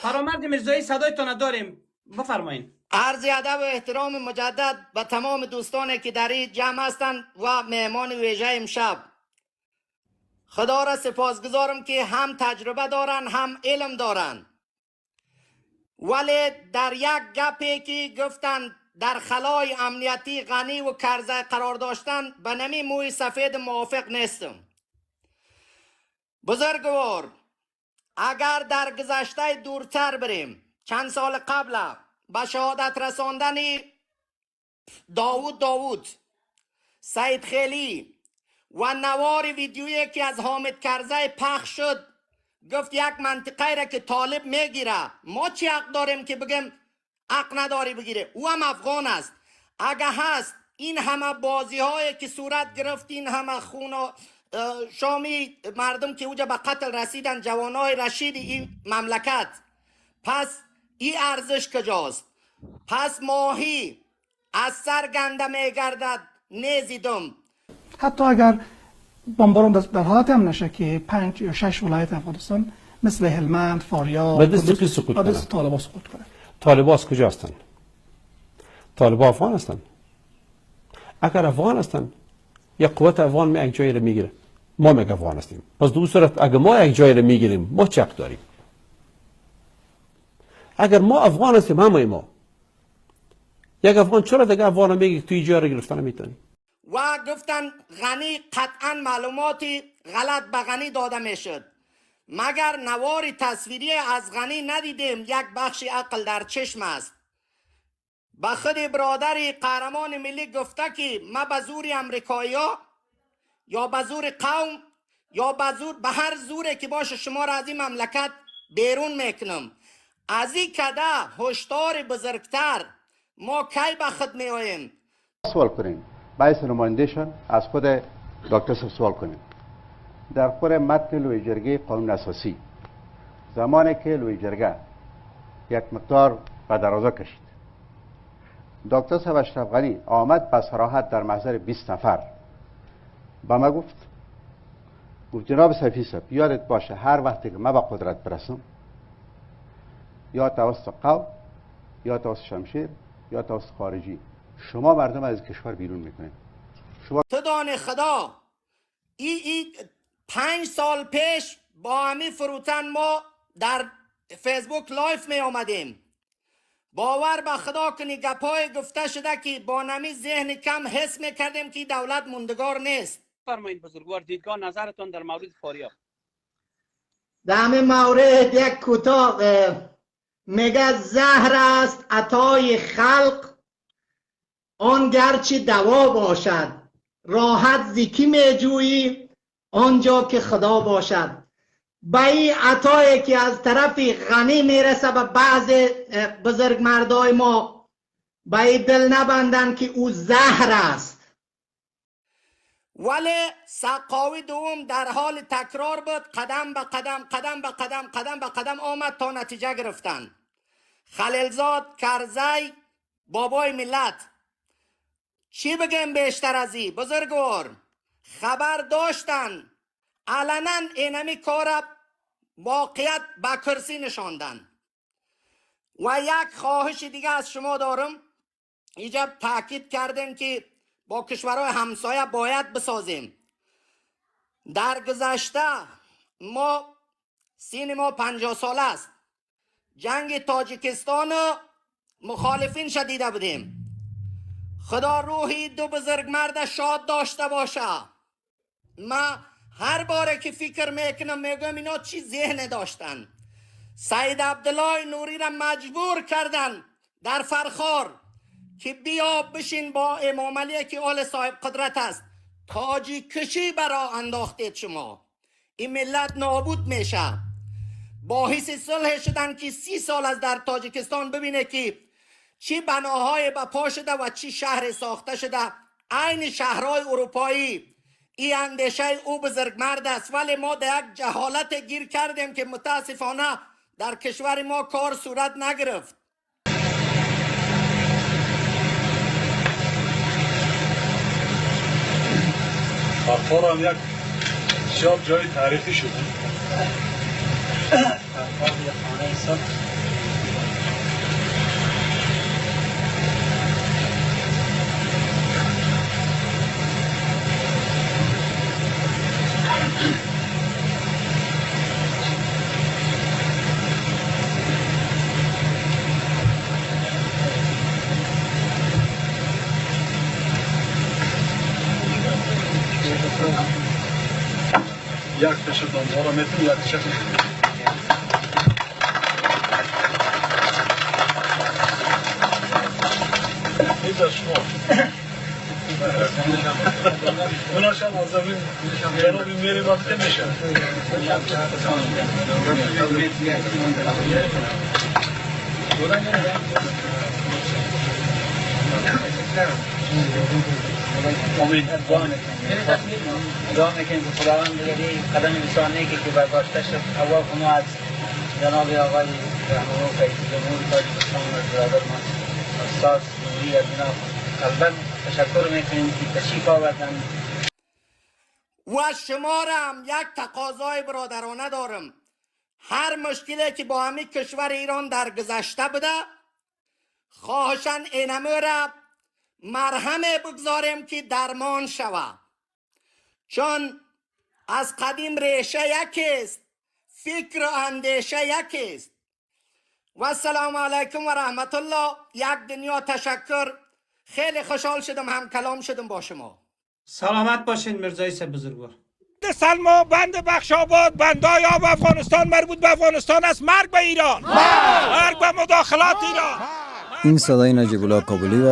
فرامرد مرزایی صدایتان داریم، بفرمایید. عرض ادب و احترام مجدد به تمام دوستانی که در این جمع هستند و مهمان ویژه امشب. خدا را سپاسگزارم که هم تجربه دارن هم علم دارن، ولی در یک گپی که گفتن در خلای امنیتی غنی و کرزی قرار داشتن به نمی موی سفید موافق نیستم. بزرگوار، اگر در گذشته دورتر بریم، چند سال قبل به شهادت رساندن داوود، سید خیلی و نوار ویدیویی که از حامد کرزی پخش شد، گفت یک منطقه را که طالب میگیره، ما چی حق داریم که بگیم حق نداری بگیره؟ او هم افغان است. اگه هست این همه بازی هایی که صورت گرفت، این همه خون و شامی مردم که اوجا به قتل رسیدن، جوانای رشید این مملکت، پس این ارزش کجاست؟ پس ماهی از سر گنده میگردد نیزیدم. حتی اگر بمباران در حالت هم نشه که 5 یا 6 ولایت افغانستان مثل هلمند، فاریاب، به دست کی سقوط کنه؟ طالبان سقوط کنه. طالبان از کجا هستند؟ طالبان افغان هستند. اگر افغان هستند، یک قوت افغان یک جایی رو میگیره، ما میگه افغان هستیم. پس دو صورت اگر ما یک جایی رو میگیریم، ما چه حق داریم؟ اگر ما افغان هستیم، همه ما، یک افغان چرا دیگه افغان رو میگه توی جایی رو گرفتن نمیتونی؟ و گفتن غنی قطعا معلوماتی غلط به غنی داده میشد. مگر نواری تصویری از غنی ندیدیم؟ یک بخش عقل در چشم است. به خود برادر قهرمان ملی گفته که ما به زور امریکایی ها یا به زور قوم یا به هر زوره که باشه شما را از این مملکت بیرون میکنم. از این کده هشدار بزرگتر ما کی به خود می آییم؟ سوال کنیم، باعث نمایندهشان از خود دکتر صاحب سوال کنیم. در خور متن لوی جرگه قانون اساسی، زمانی که لوی جرگه یک مقدار به درازا کشید، دکتر صاحب اشرف غنی آمد به صراحت در محضر 20 نفر به ما گفت جناب صفی صاحب، یادت باشه هر وقتی که ما به قدرت برسم، یا توسط قوم یا توسط شمشیر یا توسط خارجی، شما مردم از کشور بیرون میکنید. تو دان خدا ای 5 سال پیش با همی فروتن ما در فیسبوک لایف می آمدیم. باور به خدا کنی گپای گفته شده که با نمی ذهن کم حس میکردیم که دولت موندگار نیست. فرمایید بزرگوار، دیدگاه نظرتون در مورد فاریاب. در همین مورد یک کوتاه میگه زهر است عطای خلق، آن گرچه دوا باشد، راحت زیکی میجویی آنجا که خدا باشد. به این عطایی که از طرف غنی میرسه به بعض بزرگ مردای ما، به این دل نبندن که او زهر است. ولی سقاوی دوم در حال تکرار بود، قدم به قدم آمد تا نتیجه گرفتن. خلیلزاد کرزی بابای ملت، چی بگم بیشتر از این؟ بزرگوار، خبر داشتن علنا اینمی کار واقعیت به کرسی نشاندن. و یک خواهش دیگه از شما دارم، اینجا تاکید کردن که با کشورهای همسایه باید بسازیم. در گذشته ما سین ما 50 ساله است، جنگ تاجیکستان مخالفین شدیده بودیم. خدا روحی دو بزرگ مرد شاد داشته باشه. ما هر باره که فکر میکنم میگم اینا چی ذهن داشتن. سید عبدالله نوری را مجبور کردن در فرخار که بیا بشین با امام علی که آل صاحب قدرت است. تاجی کشی برا انداختید شما، این ملت نابود میشه. باعث صلح شدن که 30 سال از در تاجیکستان ببینه که چی بناهای بپا شده و چی شهر ساخته شده، عین شهرهای اروپایی. این اندیشه او بزرگ مرد است، ولی ما در یک جهالت گیر کردیم که متاسفانه در کشور ما کار صورت نگرفت. فرخار هم یک شاب جای تاریخی شده. فرخار یک خانه است یک تشت دنبال میتونی یک تشت اینجا شما اوناش هم از زمین جنوبی میری وقتی میشه امیدوارم دعا میکنیم که خداوند دیگری قدم انسانی که برداشته شد هوا کنو از جناب آقای رهنمون رئیس جمهور تاجیکستان و برادر ما استاد نوری از اینا قلبا تشکر میکنیم که تشریف آوردن. و شما را هم یک تقاضای برادرانه دارم. هر مشکلی که با همین کشور ایران در گذشته بوده خواهشاً اینمه را مرهم بگذاریم که درمان شوه، چون از قدیم ریشه یکیست، فکر و اندیشه یکیست. و السلام علیکم و رحمت الله. یک دنیا تشکر. خیلی خوشحال شدم هم کلام شدم با شما. سلامت باشین میرزای سه بزرگوار. سلما بند بخشاباد بندای آب افغانستان مربوط به افغانستان است. مرگ به ایران، مرگ به مداخلات ایران. این صدای نجیب الله کابلی و